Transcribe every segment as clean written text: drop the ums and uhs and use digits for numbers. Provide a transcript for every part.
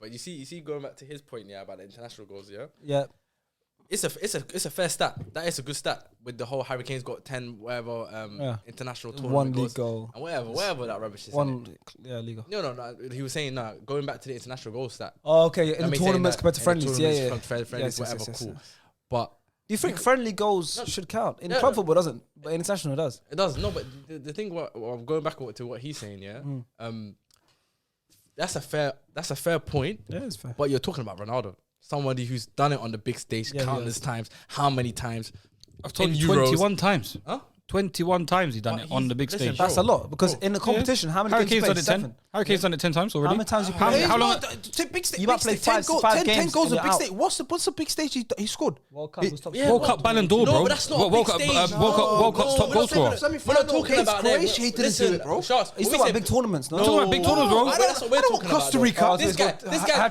But you see, going back to his point, yeah, about the international goals, yeah. Yeah. It's a fair stat. That is a good stat with the whole Harry Kane's got 10 whatever international tournament One goals league goal and whatever that rubbish is. league. No. He was saying going back to the international goal stat. Oh, okay. In the tournaments compared to friendlies, Friendlies, whatever, cool. But do you think friendly goals should count? In club football, it doesn't, but in international, it does. It does. No, but the thing, I'm going back to what he's saying. Yeah, that's a fair point. Yeah, it's fair. But you're talking about Ronaldo. Somebody who's done it on the big stage countless times. How many times? I've told you 21 times. Huh? 21 times he done it on the big stage. That's a lot because in the competition, how many Harry games Kane's you done played? it 10. Harry Kane's done it 10 times already. How many times you played? How long? You might play 10 games goals and on you're big out. stage. What's the big stage he scored? World Cup, World Cup Ballon d'Or, bro. No, but that's not a big stage. World Cup's top goal scorer. We're not talking about that. Croatia, he didn't do it, bro. He's talking about big tournaments, no? Talking about big tournaments, bro. That's what we're talking about. Costa Rica. This guy. I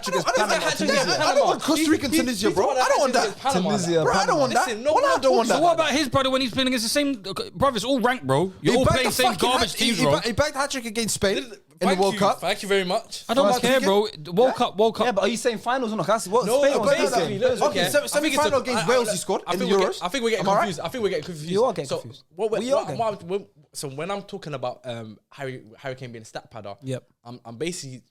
don't want Costa Rica and Tunisia, bro. I don't want that. Tunisia, Bro, I don't want that. I don't want So that. what about his brother when he's playing against the same... Brothers, all ranked, bro. You're all playing same garbage teams, bro. He bagged hat-trick against Spain in the World Cup. Thank you very much. I don't care, bro. World Cup. Yeah, but are you saying finals or not? That's what No, Spain but was basically, saying. Okay, semi-final against Wales he scored in the Euros. I think we're getting confused. I think we're getting confused. You are getting confused. So when I'm talking about Harry Kane being a stat padder, I'm basically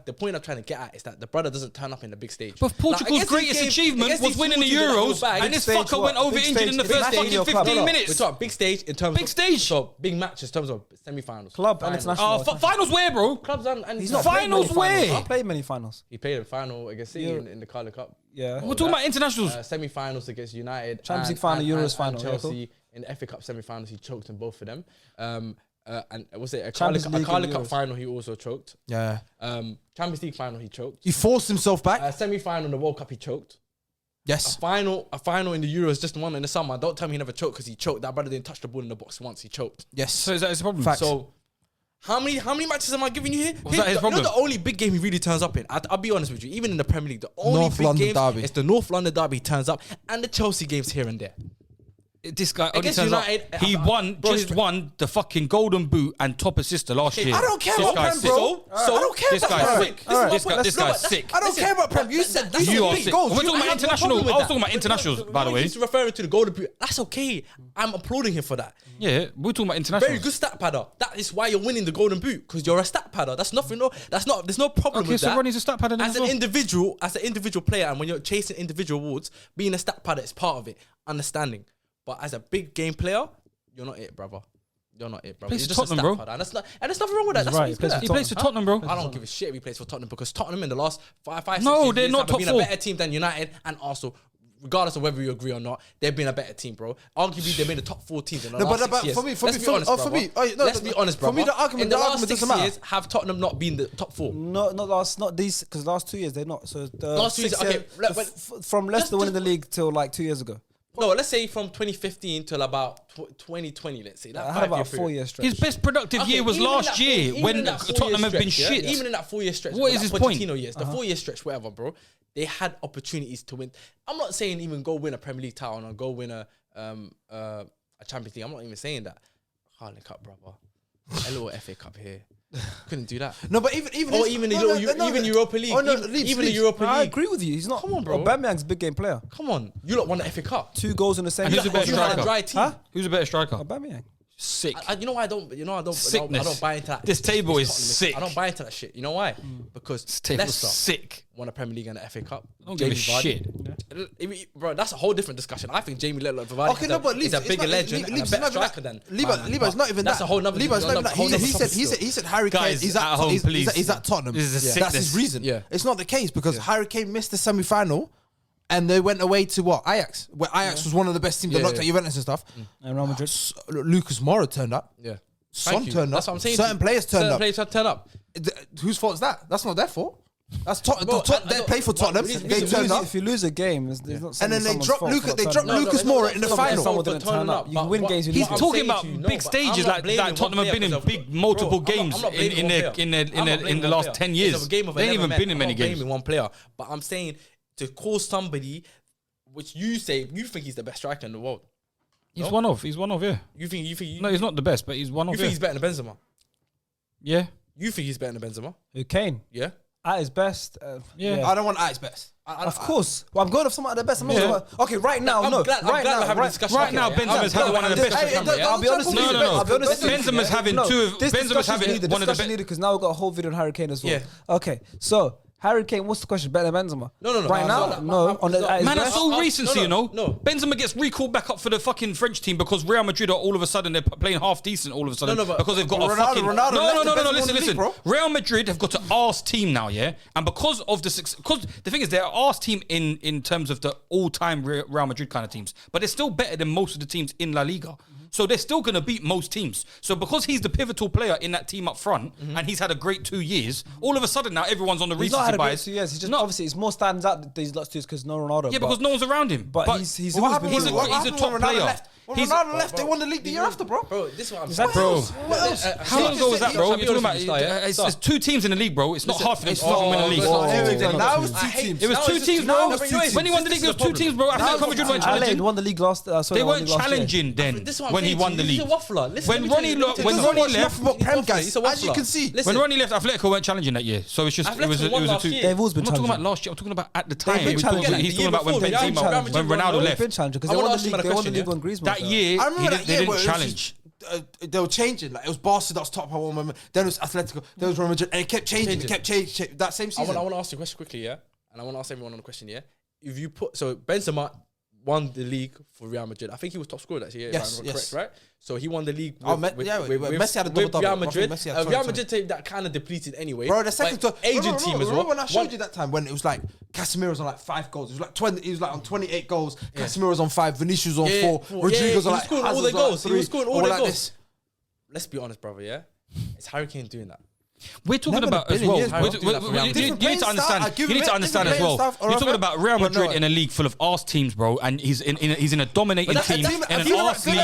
the point I'm trying to get at is that the brother doesn't turn up in the big stage. But Portugal's greatest achievement was winning the Euros, and this fucker went over injured in the first fucking 15 minutes. We're talking big stage in terms of big stage. So big matches in terms of semi-finals, club and international. Finals where, bro? Clubs and He's not finals where? He played many finals. He played a final against City in the Carling Cup. Yeah, we're talking about internationals. Semi-finals against United, Champions League final, Euros final, Chelsea in the FA Cup semi-finals. He choked in both of them. And was it a Champions League Carling Cup final? He also choked. Yeah. Champions League final, he choked. He forced himself back. Semi-final in the World Cup, he choked. Yes. A final in the Euros, just one in the summer. Don't tell me he never choked because he choked. That brother didn't touch the ball in the box once. He choked. Yes. So is that his problem? Facts. So how many matches am I giving you here? Was that his problem? You know the only big game he really turns up in. I'll be honest with you. Even in the Premier League, the only North big London games derby. is the North London derby. He turns up, and the Chelsea games here and there. This guy only Against turns United, up. He won the fucking Golden Boot and top assister last year. I don't care This about guy's Prem, bro. sick. I don't care This about guy's Prem. sick. This guy's sick. I don't care about Prem. You said You are big sick. goals. We're talking about international. I was talking about internationals, by the way. He's referring to the Golden Boot. That's okay. I'm applauding him for that. Yeah, we're talking about internationals. Very good stat padder. That is why you're winning the Golden Boot, because you're a stat padder. That's nothing. No, that's not. There's no problem Okay, with so that. Ronnie's a stat padder then as as well. as an individual player, and when you're chasing individual awards, being a stat padder is part of it. Understanding, but as a big game player, you're not it, brother. You're not it, bro. Plays You're for just a Tottenham, stat bro. padder, and there's nothing wrong with that. That's right, what he's good at. He plays for Tottenham, bro. I don't give a shit if he plays for Tottenham, because Tottenham in the last five, No, 6 they're years not have top been four. a better team than United and Arsenal. Regardless of whether you agree or not, they've been a better team, bro. Arguably, they've been the top 4 teams in the last 6 years. Let's be honest, bro. For me, the argument in the last doesn't 6 matter. years, have Tottenham not been the top 4? Not these, because last 2 years they're not. So the Last 2 years, okay. From Leicester winning the league till like 2 years ago. No, let's say from 2015 till about 2020, let's say. I had about a 4-year stretch. His best productive year was last year when Tottenham have been shit. Even in that 4-year stretch. What is his point? Years, the 4-year stretch, whatever, bro. They had opportunities to win. I'm not saying even go win a Premier League title or go win a Champions League. I'm not even saying that. Carling Cup, brother. A little FA Cup here. Couldn't do that. No, but even Europa League. Even the Europa League. I agree with you. He's not. Come on, bro. Aubameyang's a big game player. Come on. You lot won the FA Cup. 2 goals in the same. And who's a better You had a striker? dry team. Huh? Who's a better striker? Aubameyang. Sick. You know why I don't. Sickness. I don't buy into that. This table is Tottenham. sick. I don't buy into that shit. You know why? Because This table's Leicester sick. won a Premier League and the FA Cup. I don't give a shit. Bro, that's a whole different discussion. I think Jamie Vardy is a bigger legend and a better striker than Levi's not even that. That's a whole nother. Levi's not even that. He said Harry Kane. Guys, at home, please. He's at Tottenham. This is a That's sickness. his reason. Yeah. It's not the case because Harry Kane missed the semi-final. And they went away to what? Ajax. Where Ajax was one of the best teams that knocked out Juventus and stuff. And Real Madrid. Lucas Moura turned up. Yeah. Son turned up. That's what I'm saying. Certain players turned up. Certain players had to turn up. Whose fault is that? That's not their fault. That's Bro, they play for Tottenham. They turned up. If you lose a game, it's not. And then they dropped Lucas. They dropped No, Lucas no, Moura in the no, final. Someone didn't turn up. You can win games. He's talking about big stages like Tottenham have been in big multiple games in the last 10 years. They ain't even been in many games. I'm not blaming one player, but I'm saying to call somebody, which you say you think he's the best striker in the world. He's one of. Yeah. You think? No, he's not the best, but he's one of. You think he's better than Benzema? Yeah. You think he's better than Benzema? Who, Kane? Yeah. At his best, I don't want at his best. Of course. Well, I'm going off someone at their best. I'm not okay, right now, I'm glad we're having a discussion. Right now, Benzema's having one of the best. I'll be honest with you. No. Benzema's having Benzema's having one of the best. Because now we've got a whole video on Harry Kane as well. Yeah. Okay, so Harry Kane, what's the question? Better than Benzema? No. Right now? No. Man, that's all recency, you know. No. Benzema gets recalled back up for the fucking French team because Real Madrid are all of a sudden they're playing half decent all of a sudden because they've got a fucking... No, listen. Real Madrid have got an arse team now, yeah? And because of the thing is they're an arse team in terms of the all-time Real Madrid kind of teams, but they're still better than most of the teams in La Liga. So they're still going to beat most teams. So because he's the pivotal player in that team up front, and he's had a great 2 years, all of a sudden now everyone's on the recency bias. 2 years. He's just obviously it's more stands out these last 2 years because no Ronaldo. Yeah, because no one's around him. But he's What happened he's when a top player. When Ronaldo left, they won the league the year after, bro. Bro, this is what I'm saying. Bro, how long ago was that, bro? You're You're talking about it's 2 teams in the league, bro. It's not hard for them to win the league. Now it's 2 teams. It was 2 teams, bro. When he won the league, there was 2 teams, bro. Atletico Madrid weren't challenging. Won the league last. They weren't challenging then when he won the league. When Ronnie left, as you can see, when Ronnie left, Atletico weren't challenging that year. So it's just it was a 2. They've always been I'm not talking about last year. I'm talking about at the time. He's talking about when Benzema, when Ronaldo left. Been challenging because they won the league when Griezmann. That year, they didn't challenge. They were changing. Like it was Barca that was top at one moment. Then it was Atletico. Then it was Real Madrid, and it kept changing. It kept changing. That same season. I want to ask you a question quickly, yeah, and I want to ask everyone on the question, yeah. If you put Benzema won the league for Real Madrid. I think he was top scorer that year. Yes, correct, right? So he won the league. Messi had a double-double. Real Madrid. Real Madrid team that kind of depleted anyway. Bro, the second Asian team as well. When I showed you that time when it was like Casemiro's on like 5 goals. It was like 20. He was like on 28 goals. Yeah. Casemiro's on 5. Vinicius on 4. Rodrigo's on like scoring all the goals. He was scoring all the goals. Let's be honest, brother. Yeah, it's Harry Kane doing that. We're talking about as well. You need to understand. You need to understand as well. You're talking about Real Madrid in a league full of arse teams, bro, and he's in a dominating team in an arse league.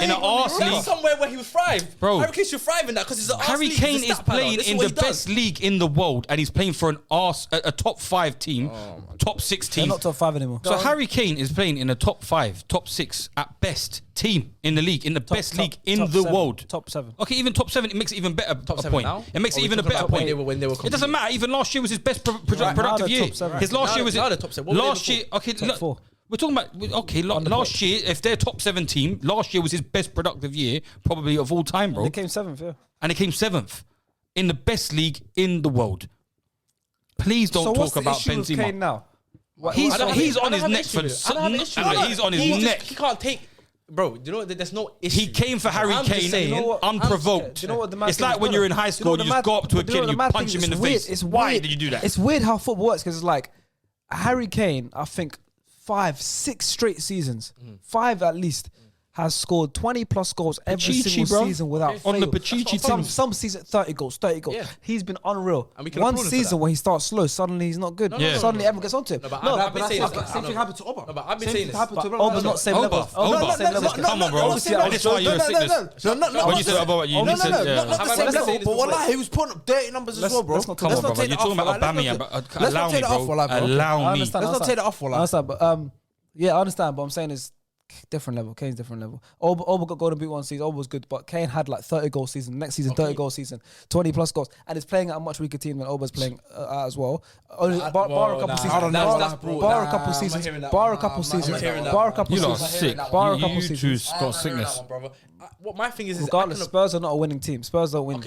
In an arse league, somewhere where he would thrive, bro. Harry Kane should thrive in that because he's an arse league. Harry Kane is playing in the best league in the world, and he's playing for a top 5 team, top 6 team. They're not top 5 anymore. So Harry Kane is playing in a top 5, top 6 at best team in the league, in the best league in the world. Top 7. Okay, even top 7, it makes it even better. Top 7 point. now? It makes it even a better point. When they were it doesn't matter. Even last year was his best productive year. His last year was top 7. Last year. Okay, top 4. We're talking about last year. If they're top 7 team, last year was his best productive year probably of all time, bro. They came 7th, yeah. And they came 7th in the best league in the world. Please don't talk about Benzema. Kane now? He's on his neck for. He's on his neck. He can't take. Bro, you know there's no issue. He came for Harry Kane unprovoked. You know what the it's like when you're in high school, you just go up to a kid and you punch him in the face. Why did you do that? It's weird how football works because it's like Harry Kane, I think 5, 6 straight seasons, 5 at least, has scored 20 plus goals every single season without fail. On the Pachichi team. Some season 30 goals. Yeah. He's been unreal. One season when he starts slow, suddenly he's not good. Suddenly everyone gets onto him. Same thing happened to Oba. No, but I've been saying this. Oba's not same level. Come on, bro. That's why you're a sickness. When you said Oba, you need to... Not the same level, but wallahi, he was putting up dirty numbers as well, bro. Come on, bro. You're talking about Aubameyang. Allow me, bro. Allow me. Let's not take that off, I understand, but yeah, I understand, but I'm saying is different level. Kane's different level. Oba got Golden Boot one season. Oba was good, but Kane had like 30 goal season. Next season, 30 goal season, 20 plus goals, and he's playing at a much weaker team than Oba's playing as well. Bar a couple seasons. Bar a couple seasons. Bar a couple seasons. Bar a couple seasons. You lot sick. Bar a couple seasons. You got sickness. What my thing is, regardless, Spurs are not a winning team. Spurs don't win.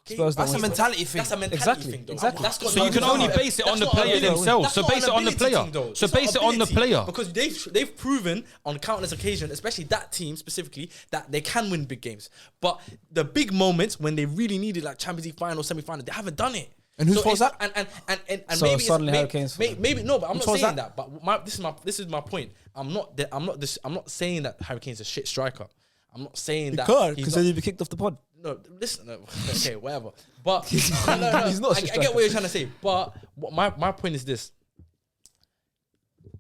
That's a mentality thing. That's a mentality thing, though. Exactly. So you can only base it on the player themselves. So base it on the player. So base it on the player. Because they've proven on countless occasions, especially that team specifically, that they can win big games. But the big moments when they really needed, like Champions League final, semi-final, they haven't done it. And whose fault is that? And so maybe suddenly Harry Kane's maybe no, but I'm not saying that. But this is my point. I'm not saying that Harry Kane's a shit striker. I'm not saying that because then you'd be kicked off the pod. No, listen. No, okay, whatever. But he's not. I get what you're trying to say. But my point is this.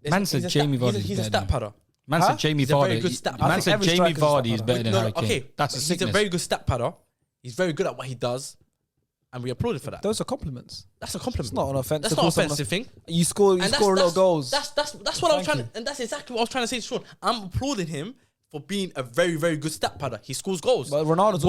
Man said Jamie Vardy. He's a stat padder. Man said Jamie Vardy. Man said Jamie Vardy is better than Harry Kane. Okay, that's a sickness. He's a very good stat padder. He's very good at what he does, and we applaud him for that. Those are compliments. That's a compliment. It's not an offense. That's not an offensive thing. You score a lot of goals. That's what I was trying, and that's exactly what I was trying to say to Sean. I'm applauding him for being a very, very good stat padder. He scores goals. But Ronaldo's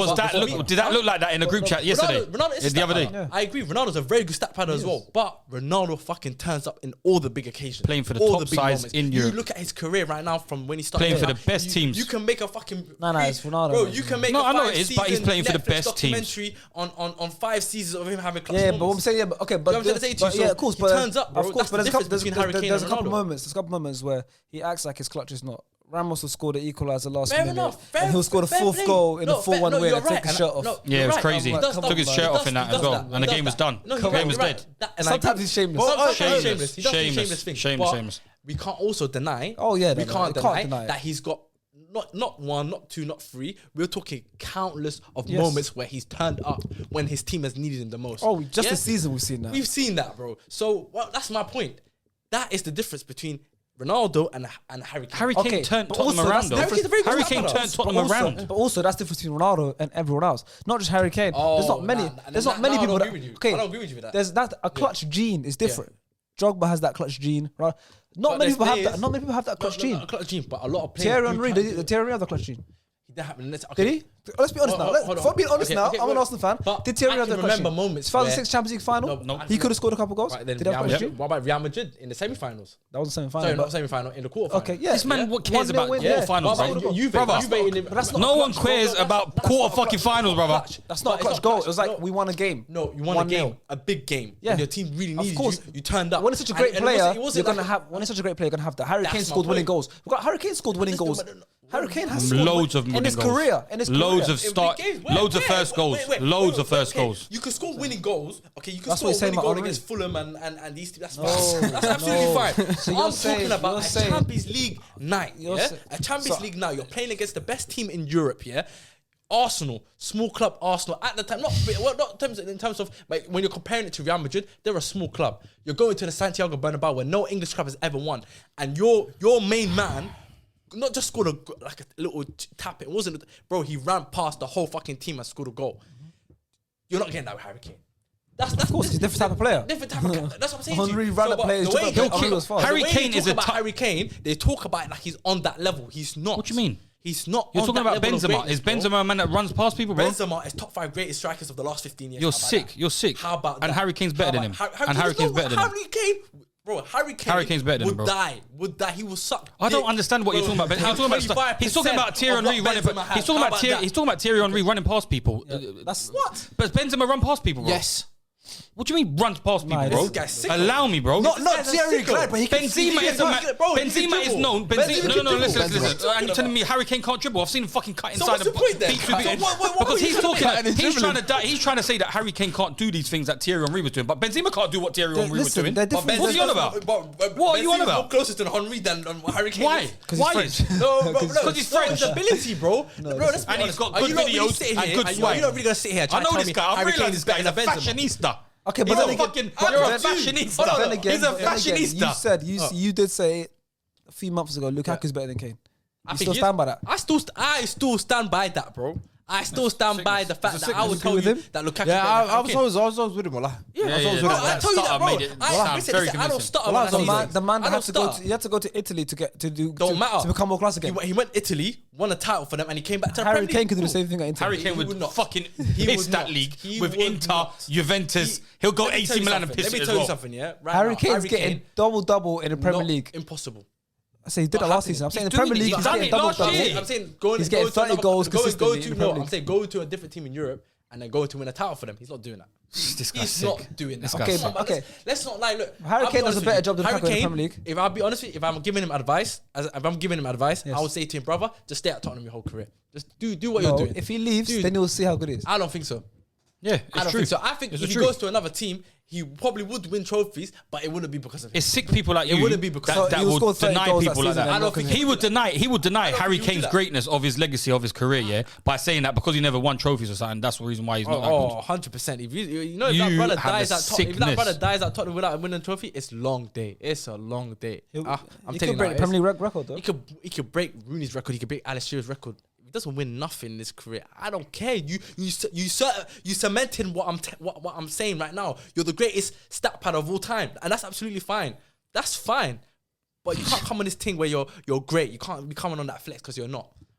Did that look like that in the group chat yesterday? Ronaldo is the other day. Yeah. I agree. Ronaldo's a very good stat padder as well. But Ronaldo fucking turns up in all the big occasions. Playing for the top sides in Europe. You look at his career right now from when he started. Playing for the best teams. You can make a fucking... No, it's Ronaldo. Bro, you can make a 5 I know it is, but he's playing for the best teams. Documentary on 5 seasons of him having clutch moments. But what I'm saying, of course, but turns up, bro. Of course, but there's a couple moments. moments where he acts like his clutch is not. Ramos will score the equaliser last minute, and he'll score the 4th goal in a 4-1 win and take his shirt off. Yeah, it was crazy. Took his shirt off in that as well, and the game was done. The game was dead. Sometimes he's shameless. Shameless. We can't also deny. We can't deny that he's got not 1, not 2, not 3. We're talking countless of moments where he's turned up when his team has needed him the most. Just this season we've seen that. We've seen that, bro. So that's my point. That is the difference between Ronaldo and Harry Kane. Harry Kane turned Tottenham around, though. Harry Kane turned Tottenham around. But also, that's different between Ronaldo and everyone else. Not just Harry Kane. There's not many. There's not many people. Okay, I don't agree with you with that. There's that a clutch gene is different. Drogba has that clutch gene, right? Not many people have that. Not many people have that clutch gene. Clutch gene, but a lot of players. Thierry Henry, did Thierry Henry have the clutch gene? Did he? Let's be honest now. If I'm being honest now, I'm an Arsenal fan. Did Thierry have the clutch gene? Remember moments. 2006 Champions League final. No. He could have scored a couple goals. Did he have clutch gene? What about Real Madrid in the semi-finals? That was the semi-final. Sorry, not semi-final. In the quarterfinals. Okay, yeah. This man cares about quarterfinals, brother. No one cares about quarter fucking finals, brother. That's not a clutch goal. It was like we won a game. No, you won a game, a big game. Yeah, when your team really needed you. You turned up. When it's such a great player, you're gonna have. When it's such a great player, you're gonna have that. Harry Kane scored winning goals. Harry Kane scored winning goals. Harry Kane has scored loads of winning goals. Loads of first goals. Loads of first goals. You can score winning goals. Okay, you can score winning goals against Fulham and these teams. That's fine. That's absolutely fine. So I'm talking about a Champions League night. A Champions League night. You're playing against the best team in Europe. Yeah. Arsenal, small club Arsenal at the time, not in terms of like when you're comparing it to Real Madrid, they're a small club. You're going to the Santiago Bernabeu where no English club has ever won, and your main man not just scored a little tap. It wasn't, bro. He ran past the whole fucking team and scored a goal. You're not getting that with Harry Kane. Of course, he's a different type of player. That's what I'm saying. Henry ran at players. Harry Kane is a Harry Kane. They talk about it like he's on that level. He's not. What do you mean? He's not. You're talking about Benzema. Is Benzema a man that runs past people, bro? Benzema is top 5 greatest strikers of the last 15 years. You're sick. You're sick. How about that? And Harry Kane's better than him. Harry Kane's better than him. Harry Kane's better than him, bro. Would die. He will suck. I don't understand what you're talking about. He's talking about Thierry Henry running. He's talking about Thierry Henry running past people. That's what. But Benzema run past people, bro. Yes. What do you mean runs past people, bro? Allow me, bro. Not Thierry Henry, but he can Benzema is a man. Benzema is known. No, listen. And you're telling me Harry Kane can't dribble? I've seen him fucking cut inside the because he's talking. He's trying to say that Harry Kane can't do these things that Thierry Henry was doing, but Benzema can't do what Thierry Henry was doing. What are you on about? What are you on about? More closer to Henry than Harry Kane. Why? Why? No, because he's French. Ability, bro. And he's got good videos and good swag. You're not really gonna sit here. I know this guy. I realize this guy is a fashionista. Okay, but you're a fashionista. He's a fashionista. You did say a few months ago, Lukaku's better than Kane. You still stand by that? I still stand by that, bro. I still stand by the fact that I would tell you that Lukaku. Yeah, I was always with him. I told you that, bro. I don't stutter. The man had to go. You had to go to Italy to become more class again. He went Italy, won a title for them, and he came back to Harry Kane could do the same thing at Inter. Harry Kane would fucking piss that league with Inter, Juventus. He'll go AC Milan and piss it as well. Let me tell you something, yeah. Harry Kane's getting double in the Premier League. Impossible. I say he did that last season. I'm saying in the Premier League, he's getting double. I'm saying he's getting 30 goals consistently. I'm saying go to a different team in Europe and then go to win a title for them. He's not doing that. He's not doing that. Okay. Let's not lie. Look, Harry Kane does a better job than Lukaku in the Premier League. If I'll be honest with you, if I'm giving him advice, I would say to him, brother, just stay at Tottenham your whole career. Just do what you're doing. If he leaves, then you'll see how good it is. I don't think so. Yeah, I don't think so. I think if he goes to another team, he probably would win trophies, but it wouldn't be because of him. It's sick people like you. It wouldn't be because that will deny people like that. I don't think he would deny Harry Kane's greatness of his legacy of his career, yeah, by saying that because he never won trophies or something. That's the reason why he's not that good. 100%. If that brother dies at Tottenham without winning a trophy, it's a long day. It's a long day. I'm telling you, he could break the Premier League record though. He could break Rooney's record. He could break Alex Shearer's record. He doesn't win nothing in his career. I don't care. You cemented what I'm saying right now. You're the greatest stat pad of all time, and that's absolutely fine. That's fine, but you can't come on this thing where you're great. You can't be coming on that flex because you're not.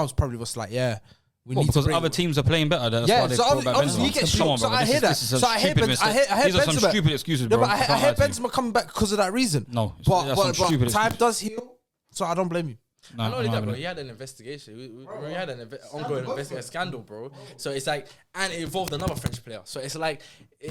Deschamps probably was like, yeah, Because other teams are playing better. That's why they brought back obviously Benzema. you get shocked. So I hear that. So I hear These are some stupid excuses, bro. I hear Benzema coming back because of that reason. No, but time does heal, so I don't blame you. Not only that, bro. He had an investigation. We had an ongoing investigation scandal, bro. So it's like, and it involved another French player. So it's like,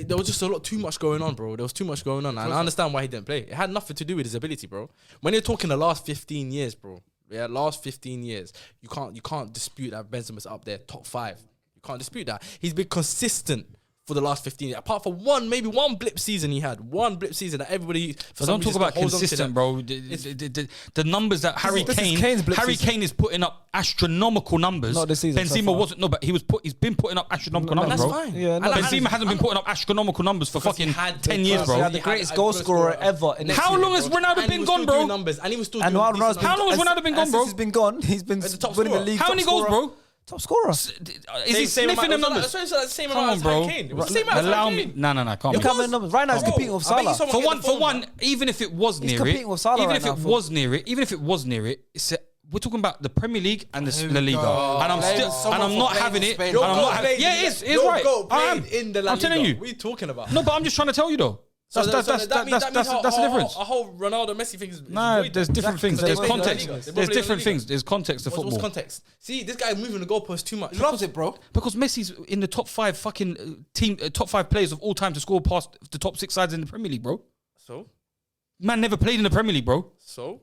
there was just too much going on, bro. There was too much going on, and I understand why he didn't play. It had nothing to do with his ability, bro. When you're talking the last 15 years, bro. Yeah, last 15 years, you can't dispute that Benzema's up there, top 5. You can't dispute that. He's been consistent for the last 15 years. Apart from maybe one blip season he had. One blip season that everybody... So don't talk about consistent, bro. The numbers that Harry Kane is putting up astronomical numbers. Not this season. Benzema wasn't. No, but he's been putting up astronomical numbers, bro. That's fine. Yeah, and Benzema hasn't been putting up astronomical numbers for fucking 10 years, bro. He had the greatest goal scorer ever. How long has Ronaldo been gone, bro? And he was still doing how long has Ronaldo been gone, bro? He's been gone. He's been winning the league. How many goals, bro? Top scorer. Is he sniffing them numbers? Same Come on, bro. Allow me. No, can't Look how many numbers. Right now he's competing with Salah. For one, even if it was near it, even if it was near it, we're talking about the Premier League and the La Liga, and I'm not having it. Yeah, it is right. I'm telling you. What are you talking about? No, but I'm just trying to tell you though. That's the difference. A whole Ronaldo Messi thing is there's different things. There's context. There's different things. There's context to football. What's context? See, this guy moving the goalpost too much. He loves it, bro. Because Messi's in the top 5 fucking top 5 players of all time to score past the top 6 sides in the Premier League, bro. So? Man never played in the Premier League, bro. So?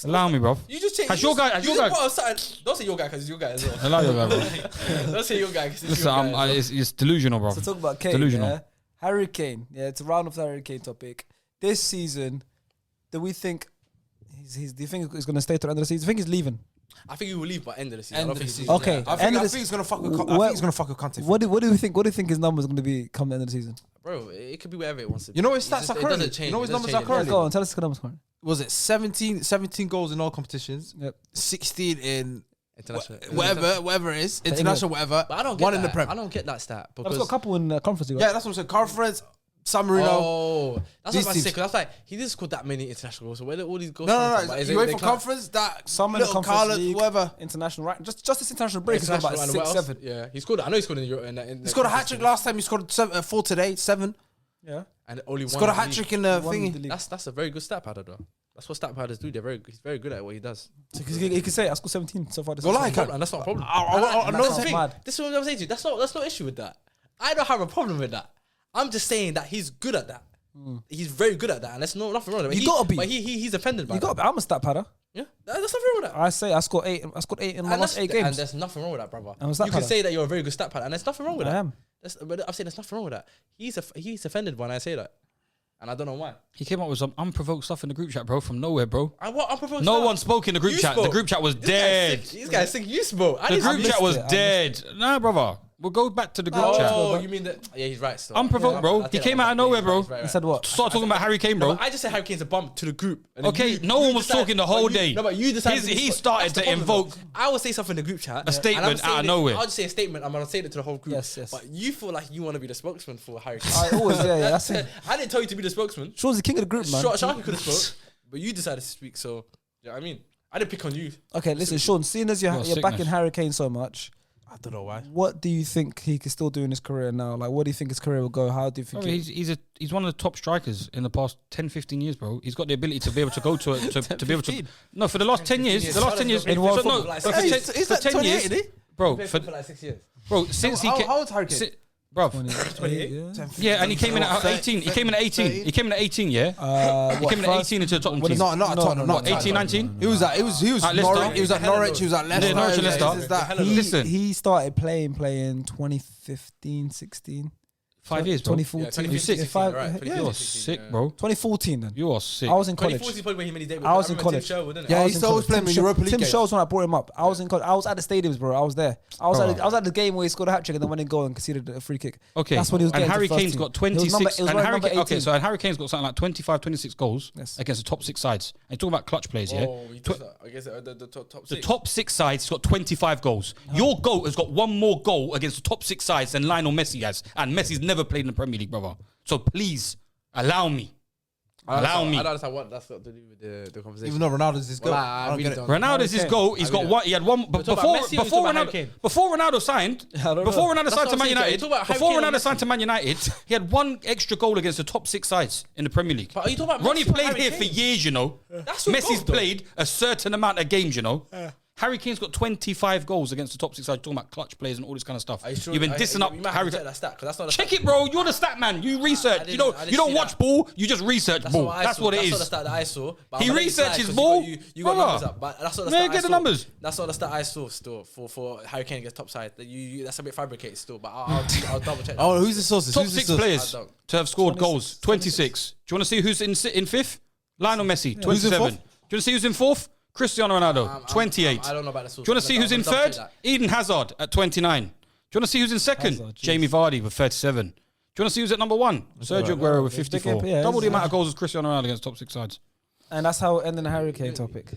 Allow me, bro. You just take. Has your guy? Don't say your guy because it's your guy as well. Allow your guy, bro. Don't say your guy because it's your guy. It's delusional, bro. So talk about Kane. Delusional. Yeah? Harry Kane. Yeah, to round off the Harry Kane topic. This season, do we think do you think he's going to stay to the end of the season? Do you think he's leaving? I think he will leave by end of the season. Okay. I think he's going to fuck with. I think he's going to fuck with Conte. What do you think? What do you think his numbers are going to be come the end of the season? Bro, it could be whatever it wants to be. You know what his stats are currently? You know what his numbers are currently? Go on, tell us the numbers currently. Was it 17 goals in all competitions? Yep. 16 in international, whatever it is, international, whatever. But I don't get 1 that. in the Prem. I don't get that stat. I've got a couple in conference. Yeah, that's what I'm saying. Conference, San Marino. Oh, that's what I was saying. That's like he didn't score that many international goals. So where did all these goals? No. You wait for conference. That some in the conference league, whatever. International, right? Just this international break is about 6, 7. Yeah, he scored. I know he scored in he scored a hat trick last time. He scored 4 today, 7. Yeah, and only one. He's got a hat trick in the thingy. That's a very good stat padder though. That's what stat padders do. He's very good at what he does. So he can say I scored 17 so far. And that's not a problem. This is what I'm saying to you. That's no issue with that. I don't have a problem with that. I'm just saying that he's good at that. He's very good at that, and there's nothing wrong with it. You gotta be. But he's offended by that. I'm a stat padder. Yeah, there's nothing wrong with that. I say I scored 8 in my last 8 games. And there's nothing wrong with that, brother. You can say that you're a very good stat padder, and there's nothing wrong with that. I am. But I'm saying there's nothing wrong with that. He's offended when I say that. And I don't know why. He came up with some unprovoked stuff in the group chat, bro, from nowhere, bro. What unprovoked No stuff? one spoke in the group chat. The group chat was dead. These guys think you spoke. The group chat was dead. Nah, brother. We'll go back to the group chat. Oh, you mean that? Yeah, he's right. Still. Unprovoked, bro. He came out of nowhere, bro. He said what? Start talking about Harry Kane, bro. No, I just said Harry Kane's a bump to the group. Okay, no one was talking the whole day. No, but you decided. He started to invoke. I will say something in the group chat. A statement out of nowhere. I'll just say a statement. I'm gonna say it to the whole group. Yes. But you feel like you want to be the spokesman for Harry Kane. I always, yeah. That's it. I didn't tell you to be the spokesman. Sean's the king of the group, man. Sharky could have spoke, but you decided to speak. So, yeah, I mean, I didn't pick on you. Okay, listen, Sean. Seeing as you're backing Harry Kane so much. I don't know why. What do you think he can still do in his career now? Like, what do you think his career will go? How do you think? He's one of the top strikers in the past 10, 15 years, bro. He's got the ability to be able to go to be able to. No, for the last 10 years. For 10 years, bro. For like 6 years, bro. Since he how old's Harry Kane? Bro, 28. Yeah, and he came in at 18. He came in at 18. He came in at 18. Yeah. He came in at 18 into the Tottenham team. Not at Tottenham. What, 18, 19? He was at Norwich. He was at Norwich. He was at Leicester. Norwich and Leicester. Listen, he started playing 2015, 16. 5 years, bro. 2014. You sick? You're sick, bro. 2014 then. You are sick. I was in college. 2014 is probably when he made his debut. I was in college. Yeah, he's always playing in Europa League. Tim Scholes when I brought him up. I was in college. I was at the stadiums, bro. I was there. I was at the game where he scored a hat trick and then went in goal and conceded a free kick. Okay. That's when he was getting and Harry Kane's got 26. And Harry Kane's got something like 25, 26 goals against the top 6 sides. And you're talking about clutch players, yeah? I guess the top 6. The top 6 sides, he's got 25 goals. Your GOAT has got one more goal against the top 6 sides than Lionel Messi has. And Messi's never played in the Premier League, brother. So please, allow me. Allow me. I don't understand what that's got to do with the conversation. Even though Ronaldo's his goal. Well, I really don't. Ronaldo's his goal. He's got one. He had one before Ronaldo signed. Before Ronaldo signed to Man United. Before Ronaldo signed to Man United, he had one extra goal against the top 6 sides in the Premier League. But are you talking about Ronnie Messi or played Harry here Kane? for years, you know. Messi's played a certain amount of games, you know. Harry Kane's got 25 goals against the top 6 sides. Talking about clutch players and all this kind of stuff. Sure? You've been dissing up Harry Kane. That stat, 'cause that's not the Check stat. it, bro. You're the stat man. You research. You don't watch ball. You just research ball. That's what it is. That's not the stat that I saw. But He I'm gonna let you slide researches 'cause ball. You got numbers up, but that's not the Man, stat I get the saw. numbers. That's not the stat I saw still for Harry Kane against top side. That's a bit fabricated still, but I'll double check. Oh, who's the sources? Top Who's the 6 sources? players to have scored goals. 26. Do you want to see who's in 5th? Lionel Messi, 27. Do you want to see who's in 4th? Cristiano Ronaldo, 28. I don't know about the source. Do you want to see who's in 3rd? Eden Hazard at 29. Do you want to see who's in 2nd? Jamie Vardy with 37. Do you want to see who's at number 1? Sergio Aguero with 54. Double the amount of goals as Cristiano Ronaldo against top 6 sides. And that's how we're ending the Harry Kane topic.